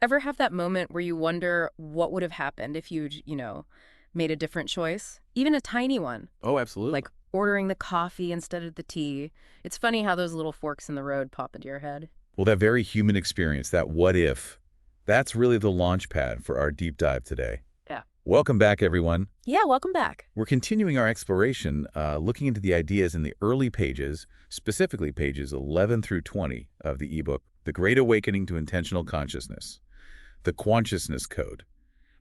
Ever have that moment where you wonder what would have happened if you'd made a different choice? Even a tiny one, Oh, absolutely. like ordering the coffee instead of the tea. It's funny how those little forks in the road pop into your head. Well, that very human experience, that what if, that's really the launch pad for our deep dive today. Yeah. Welcome back, everyone. Yeah, welcome back. We're continuing our exploration, looking into the ideas in the early pages, specifically pages 11 through 20 of the ebook, The Great Awakening to Intentional Consciousness, the Consciousness Code,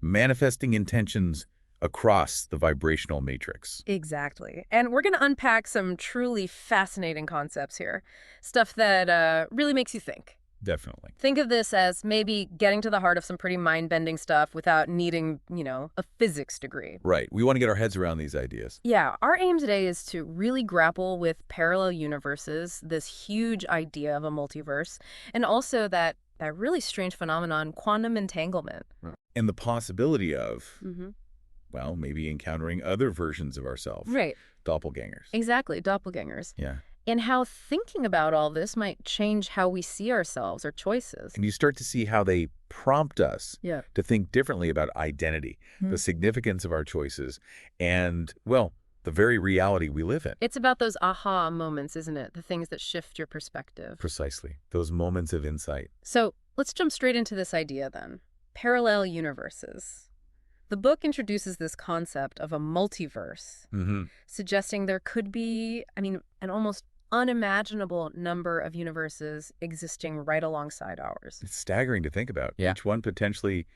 manifesting intentions across the vibrational matrix. Exactly. And we're going to unpack some truly fascinating concepts here. Stuff that really makes you think. Definitely. Think of this as maybe getting to the heart of some pretty mind-bending stuff without needing a physics degree. Right. We want to get our heads around these ideas. Yeah, our aim today is to really grapple with parallel universes, this huge idea of a multiverse, and also that really strange phenomenon, quantum entanglement. Right. And the possibility of, Mm-hmm. well, maybe encountering other versions of ourselves. Right. Doppelgängers. Exactly, doppelgangers. Yeah. And how thinking about all this might change how we see ourselves or choices. And you start to see how they prompt us Yeah. to think differently about identity, the significance of our choices, and, well, the very reality we live in. It's about those aha moments, isn't it? The things that shift your perspective. Precisely. Those moments of insight. So let's jump straight into this idea then. Parallel universes. The book introduces this concept of a multiverse, suggesting there could be, an almost unimaginable number of universes existing right alongside ours. It's staggering to think about. Yeah. Each one potentially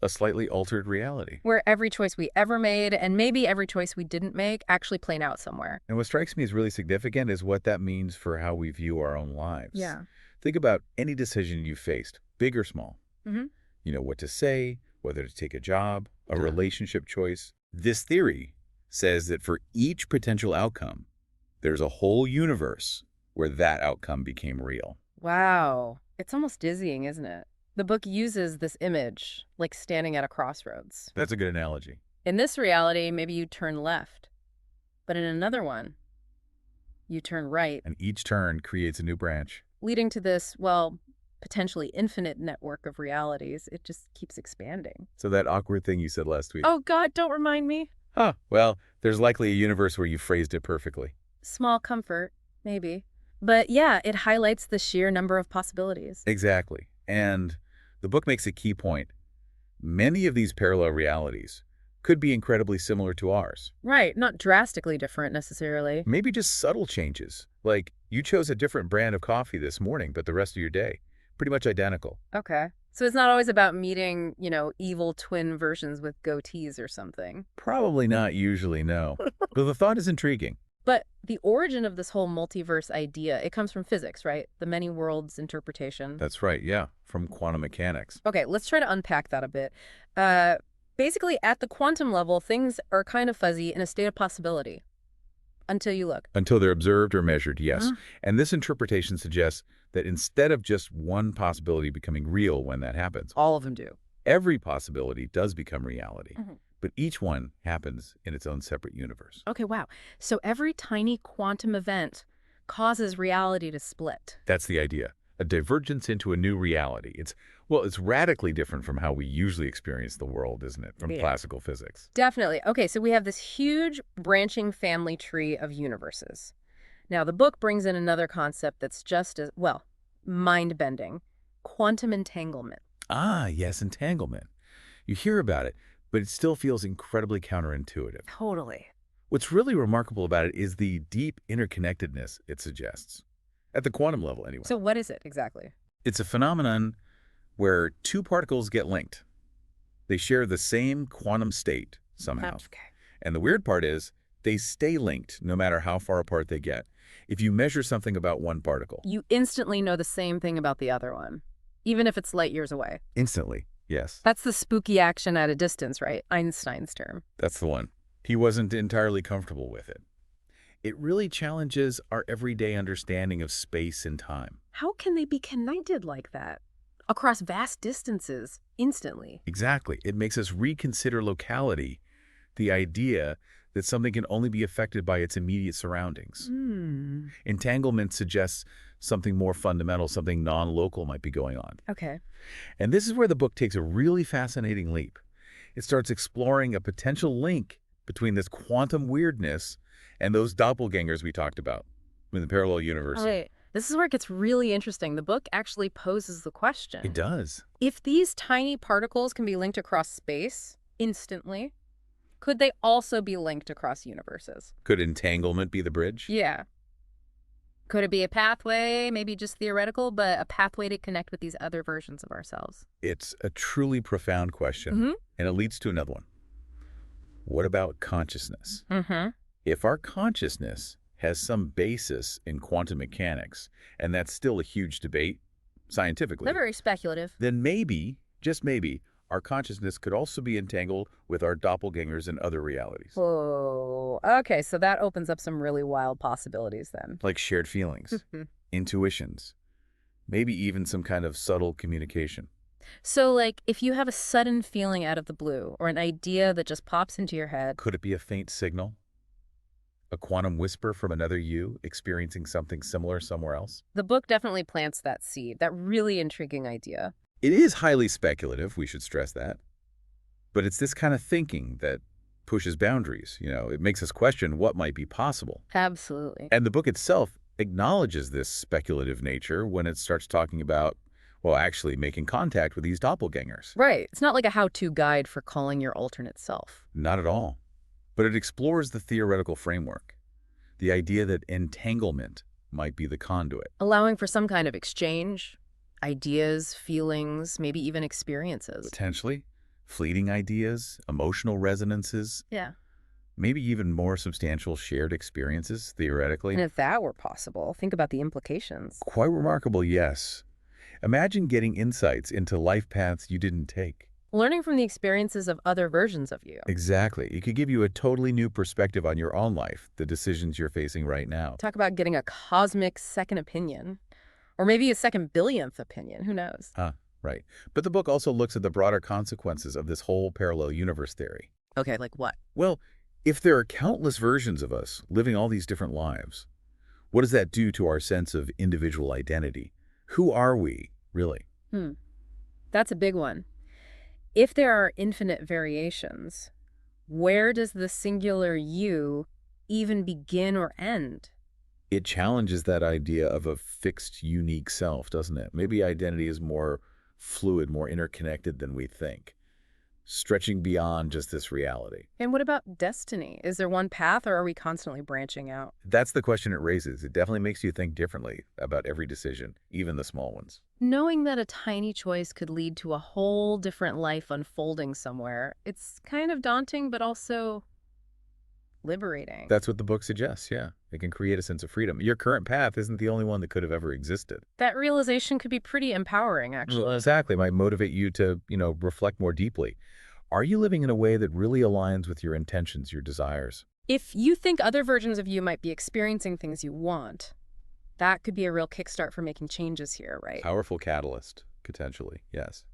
a slightly altered reality. Where every choice we ever made, and maybe every choice we didn't make, actually playing out somewhere. And what strikes me as really significant is what that means for how we view our own lives. Yeah. Think about any decision you faced, big or small. Mm-hmm. You know, what to say, whether to take a job, a relationship choice. This theory says that for each potential outcome, there's a whole universe where that outcome became real. Wow. It's almost dizzying, isn't it? The book uses this image, like standing at a crossroads. That's a good analogy. In this reality, maybe you turn left. But in another one, you turn right. And each turn creates a new branch. Leading to this, well, potentially infinite network of realities. It just keeps expanding. So that awkward thing you said last week. Oh, God, don't remind me. Huh. Well, there's likely a universe where you phrased it perfectly. Small comfort, maybe. But yeah, it highlights the sheer number of possibilities. Exactly. And the book makes a key point. Many of these parallel realities could be incredibly similar to ours. Right, not drastically different necessarily. Maybe just subtle changes. Like you chose a different brand of coffee this morning, but the rest of your day, pretty much identical. Okay. So it's not always about meeting, evil twin versions with goatees or something. Probably not usually, no. But the thought is intriguing. But the origin of this whole multiverse idea, it comes from physics, right? The many worlds interpretation. That's right, yeah, from quantum mechanics. Okay, let's try to unpack that a bit. Basically, at the quantum level, things are kind of fuzzy in a state of possibility. Until you look. Until they're observed or measured, yes. And this interpretation suggests that instead of just one possibility becoming real when that happens, All of them do. every possibility does become reality. But each one happens in its own separate universe. Okay, wow. So every tiny quantum event causes reality to split. That's the idea. A divergence into a new reality. It's radically different from how we usually experience the world, isn't it? From Yeah. classical physics. Definitely. Okay, so we have this huge branching family tree of universes. Now, the book brings in another concept that's just as, well, mind-bending. Quantum entanglement. Ah, yes, entanglement. You hear about it, but it still feels incredibly counterintuitive. Totally. What's really remarkable about it is the deep interconnectedness it suggests. At the quantum level, anyway. So what is it exactly? It's a phenomenon where two particles get linked. They share the same quantum state somehow. Okay. And the weird part is they stay linked no matter how far apart they get. If you measure something about one particle. You instantly know the same thing about the other one, even if it's light years away. Instantly, yes. That's the spooky action at a distance, right? Einstein's term. That's the one. He wasn't entirely comfortable with it. It really challenges our everyday understanding of space and time. How can they be connected like that? Across vast distances, instantly. Exactly. It makes us reconsider locality, the idea that something can only be affected by its immediate surroundings. Hmm. Entanglement suggests something more fundamental, something non-local might be going on. Okay. And this is where the book takes a really fascinating leap. It starts exploring a potential link between this quantum weirdness and those doppelgängers we talked about in the parallel universe. Okay. This is where it gets really interesting. The book actually poses the question. It does. If these tiny particles can be linked across space instantly, could they also be linked across universes? Could entanglement be the bridge? Yeah. Could it be a pathway, maybe just theoretical, but a pathway to connect with these other versions of ourselves? It's a truly profound question, Mm-hmm. and it leads to another one. What about consciousness? Mm-hmm. If our consciousness has some basis in quantum mechanics, and that's still a huge debate scientifically, They're very speculative. then maybe, just maybe, our consciousness could also be entangled with our doppelgangers in other realities. Whoa. Okay, so that opens up some really wild possibilities then. Like shared feelings, intuitions, maybe even some kind of subtle communication. So, like, if you have a sudden feeling out of the blue or an idea that just pops into your head, Could it be a faint signal? A quantum whisper from another you experiencing something similar somewhere else? the book definitely plants that seed, that really intriguing idea. It is highly speculative, we should stress that. But it's this kind of thinking that pushes boundaries. It makes us question what might be possible. Absolutely. And the book itself acknowledges this speculative nature when it starts talking about, well, actually making contact with these doppelgangers. Right. It's not like a how-to guide for calling your alternate self. Not at all. But it explores the theoretical framework, the idea that entanglement might be the conduit. Allowing for some kind of exchange, ideas, feelings, maybe even experiences. Potentially, fleeting ideas, emotional resonances, Yeah. maybe even more substantial shared experiences, theoretically. And if that were possible, think about the implications. Quite remarkable, yes. Imagine getting insights into life paths you didn't take. Learning from the experiences of other versions of you. Exactly. It could give you a totally new perspective on your own life, the decisions you're facing right now. Talk about getting a cosmic second opinion. Or maybe a second billionth opinion. Who knows? Right. But the book also looks at the broader consequences of this whole parallel universe theory. Okay, like what? Well, if there are countless versions of us living all these different lives, what does that do to our sense of individual identity? Who are we, really? That's a big one. If there are infinite variations, where does the singular you even begin or end? It challenges that idea of a fixed, unique self, doesn't it? Maybe identity is more fluid, more interconnected than we think, stretching beyond just this reality. And what about destiny? Is there one path or are we constantly branching out? That's the question it raises. It definitely makes you think differently about every decision, even the small ones. Knowing that a tiny choice could lead to a whole different life unfolding somewhere, it's kind of daunting, but also liberating. That's what the book suggests, yeah. It can create a sense of freedom. Your current path isn't the only one that could have ever existed. That realization could be pretty empowering, actually. Well, exactly. It might motivate you to, reflect more deeply. Are you living in a way that really aligns with your intentions, your desires? If you think other versions of you might be experiencing things you want, that could be a real kickstart for making changes here, right? Powerful catalyst, potentially, yes.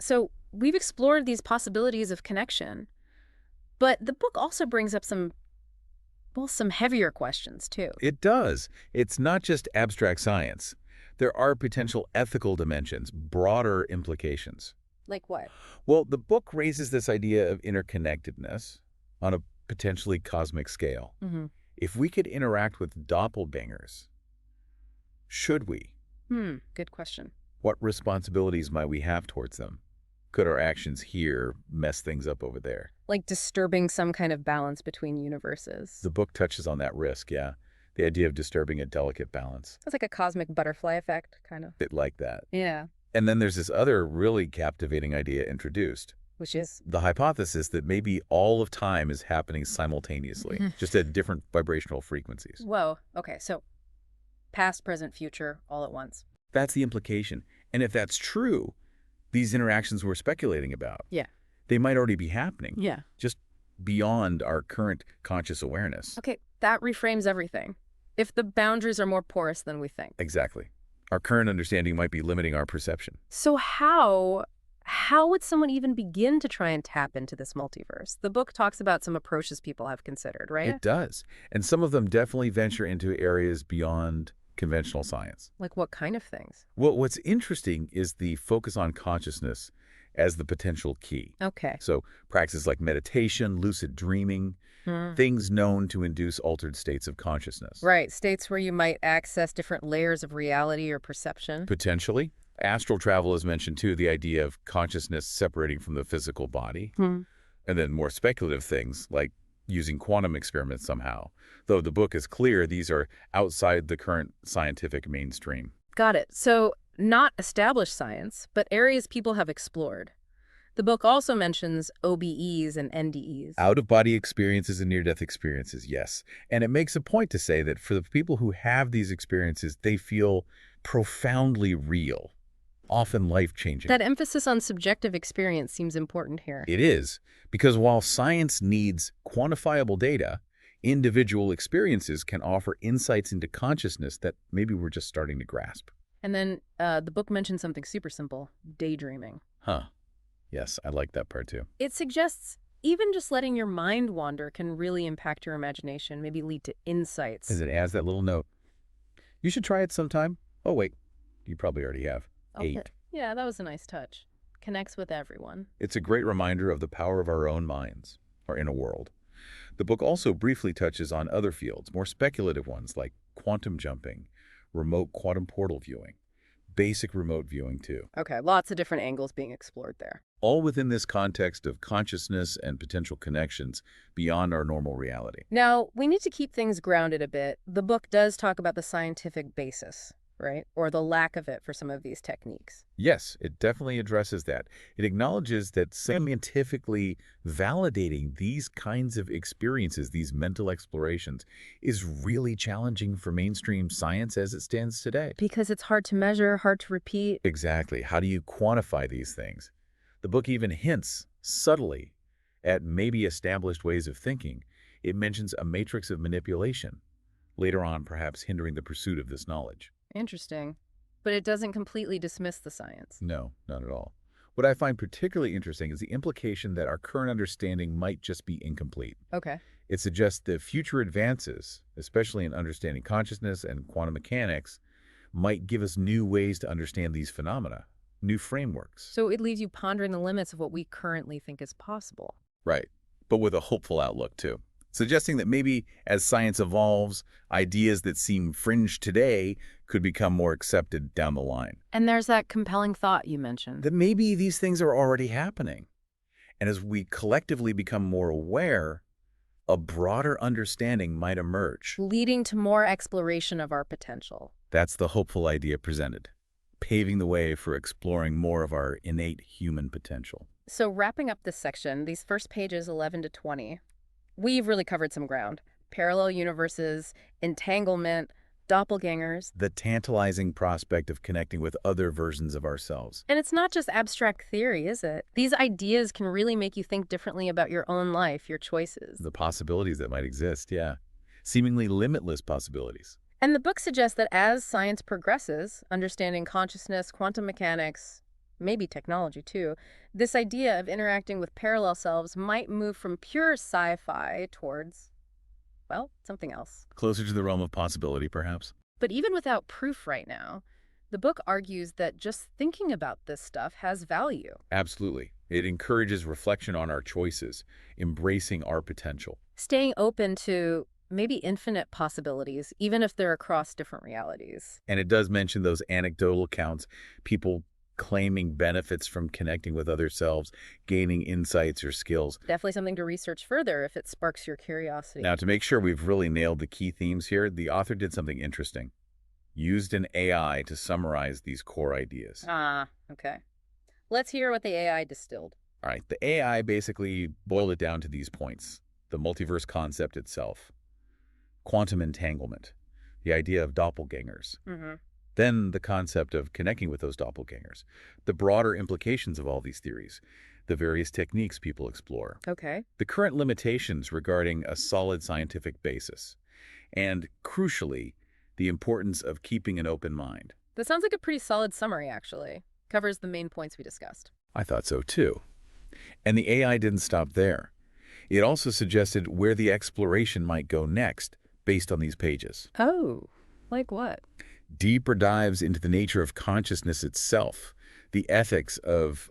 So we've explored these possibilities of connection, but the book also brings up some heavier questions, too. It does. It's not just abstract science. There are potential ethical dimensions, broader implications. Like what? Well, the book raises this idea of interconnectedness on a potentially cosmic scale. If we could interact with doppelgangers, should we? Good question. What responsibilities might we have towards them? Could our actions here mess things up over there? Like disturbing some kind of balance between universes. The book touches on that risk, yeah. The idea of disturbing a delicate balance. It's like a cosmic butterfly effect, kind of. Bit like that. Yeah. And then there's this other really captivating idea introduced. Which is? The hypothesis that maybe all of time is happening simultaneously, just at different vibrational frequencies. Whoa. Okay, so past, present, future, all at once. That's the implication. And if that's true, these interactions we're speculating about, Yeah. they might already be happening, Yeah. just beyond our current conscious awareness. Okay, that reframes everything. If the boundaries are more porous than we think. Exactly. Our current understanding might be limiting our perception. So how how would someone even begin to try and tap into this multiverse? The book talks about some approaches people have considered, right? It does. And some of them definitely venture into areas beyond conventional science. Like what kind of things? Well, what's interesting is the focus on consciousness as the potential key. Okay. So practices like meditation, lucid dreaming, things known to induce altered states of consciousness. Right, states where you might access different layers of reality or perception. Potentially. Astral travel is mentioned too, the idea of consciousness separating from the physical body. Hmm. And then more speculative things like using quantum experiments somehow. Though the book is clear, these are outside the current scientific mainstream. Got it. So not established science, but areas people have explored. The book also mentions OBEs and NDEs. Out-of-body experiences and near-death experiences, yes. And it makes a point to say that for the people who have these experiences, they feel profoundly real, often life-changing. That emphasis on subjective experience seems important here. It is, because while science needs quantifiable data, individual experiences can offer insights into consciousness that maybe we're just starting to grasp. And then the book mentions something super simple, daydreaming. Huh. Yes, I like that part too. It suggests even just letting your mind wander can really impact your imagination, maybe lead to insights. As it adds that little note. You should try it sometime. Oh, wait. You probably already have. Okay. 8. Yeah, that was a nice touch. Connects with everyone. It's a great reminder of the power of our own minds, our inner world. The book also briefly touches on other fields, more speculative ones like quantum jumping, remote quantum portal viewing, basic remote viewing too. Okay, lots of different angles being explored there. All within this context of consciousness and potential connections beyond our normal reality. Now, we need to keep things grounded a bit. The book does talk about the scientific basis, right? Or the lack of it for some of these techniques. Yes, it definitely addresses that. It acknowledges that scientifically validating these kinds of experiences, these mental explorations, is really challenging for mainstream science as it stands today. Because it's hard to measure, hard to repeat. Exactly. How do you quantify these things? The book even hints, subtly, at maybe established ways of thinking. It mentions a matrix of manipulation, later on perhaps hindering the pursuit of this knowledge. Interesting. But it doesn't completely dismiss the science. No, not at all. What I find particularly interesting is the implication that our current understanding might just be incomplete. Okay. It suggests that future advances, especially in understanding consciousness and quantum mechanics, might give us new ways to understand these phenomena, new frameworks. So it leaves you pondering the limits of what we currently think is possible. Right, but with a hopeful outlook too. Suggesting that maybe as science evolves, ideas that seem fringe today could become more accepted down the line. And there's that compelling thought you mentioned. That maybe these things are already happening. And as we collectively become more aware, a broader understanding might emerge. Leading to more exploration of our potential. That's the hopeful idea presented, paving the way for exploring more of our innate human potential. So wrapping up this section, these first pages 11 to 20, we've really covered some ground. Parallel universes, entanglement, doppelgängers. The tantalizing prospect of connecting with other versions of ourselves. And it's not just abstract theory, is it? These ideas can really make you think differently about your own life, your choices. The possibilities that might exist, yeah. Seemingly limitless possibilities. And the book suggests that as science progresses, understanding consciousness, quantum mechanics, maybe technology too, this idea of interacting with parallel selves might move from pure sci-fi towards, well, something else. Closer to the realm of possibility, perhaps. But even without proof right now, the book argues that just thinking about this stuff has value. Absolutely. It encourages reflection on our choices, embracing our potential. Staying open to maybe infinite possibilities, even if they're across different realities. And it does mention those anecdotal accounts, people claiming benefits from connecting with other selves, gaining insights or skills. Definitely something to research further if it sparks your curiosity. Now, to make sure we've really nailed the key themes here, the author did something interesting. Used an AI to summarize these core ideas. Ah, okay. Let's hear what the AI distilled. All right, the AI basically boiled it down to these points. The multiverse concept itself. Quantum entanglement. The idea of doppelgängers. Then the concept of connecting with those doppelgängers. The broader implications of all these theories. The various techniques people explore. Okay. The current limitations regarding a solid scientific basis. And crucially, the importance of keeping an open mind. That sounds like a pretty solid summary, actually. Covers the main points we discussed. I thought so too. And the AI didn't stop there. It also suggested where the exploration might go next based on these pages. Oh, like what? Deeper dives into the nature of consciousness itself, the ethics of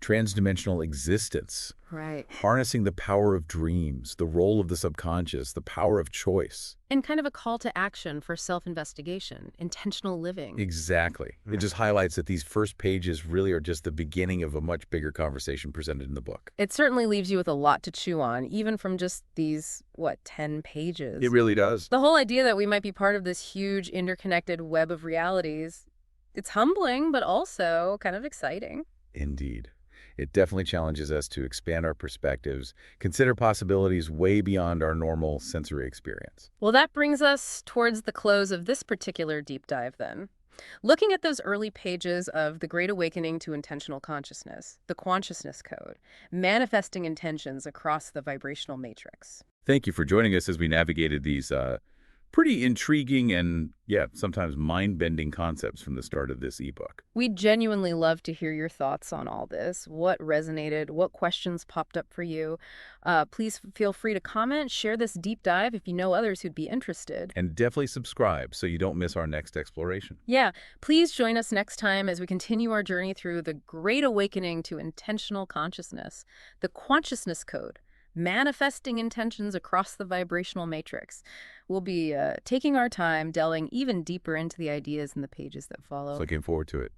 transdimensional existence, Right. harnessing the power of dreams, the role of the subconscious, the power of choice. And kind of a call to action for self-investigation, intentional living. Exactly. It just highlights that these first pages really are just the beginning of a much bigger conversation presented in the book. It certainly leaves you with a lot to chew on, even from just these, 10 pages. It really does. The whole idea that we might be part of this huge interconnected web of realities, it's humbling, but also kind of exciting. Indeed. It definitely challenges us to expand our perspectives, consider possibilities way beyond our normal sensory experience. Well, that brings us towards the close of this particular deep dive then. Looking at those early pages of The Great Awakening to Intentional Consciousness, the Consciousness Code, manifesting intentions across the vibrational matrix. Thank you for joining us as we navigated these pretty intriguing and, yeah, sometimes mind-bending concepts from the start of this ebook. We'd genuinely love to hear your thoughts on all this. What resonated? What questions popped up for you? Please feel free to comment, share this deep dive if you know others who'd be interested. And definitely subscribe so you don't miss our next exploration. Yeah, please join us next time as we continue our journey through the Great Awakening to Intentional Consciousness, the Consciousness Code, manifesting intentions across the vibrational matrix. We'll be taking our time, delving even deeper into the ideas in the pages that follow. Looking forward to it.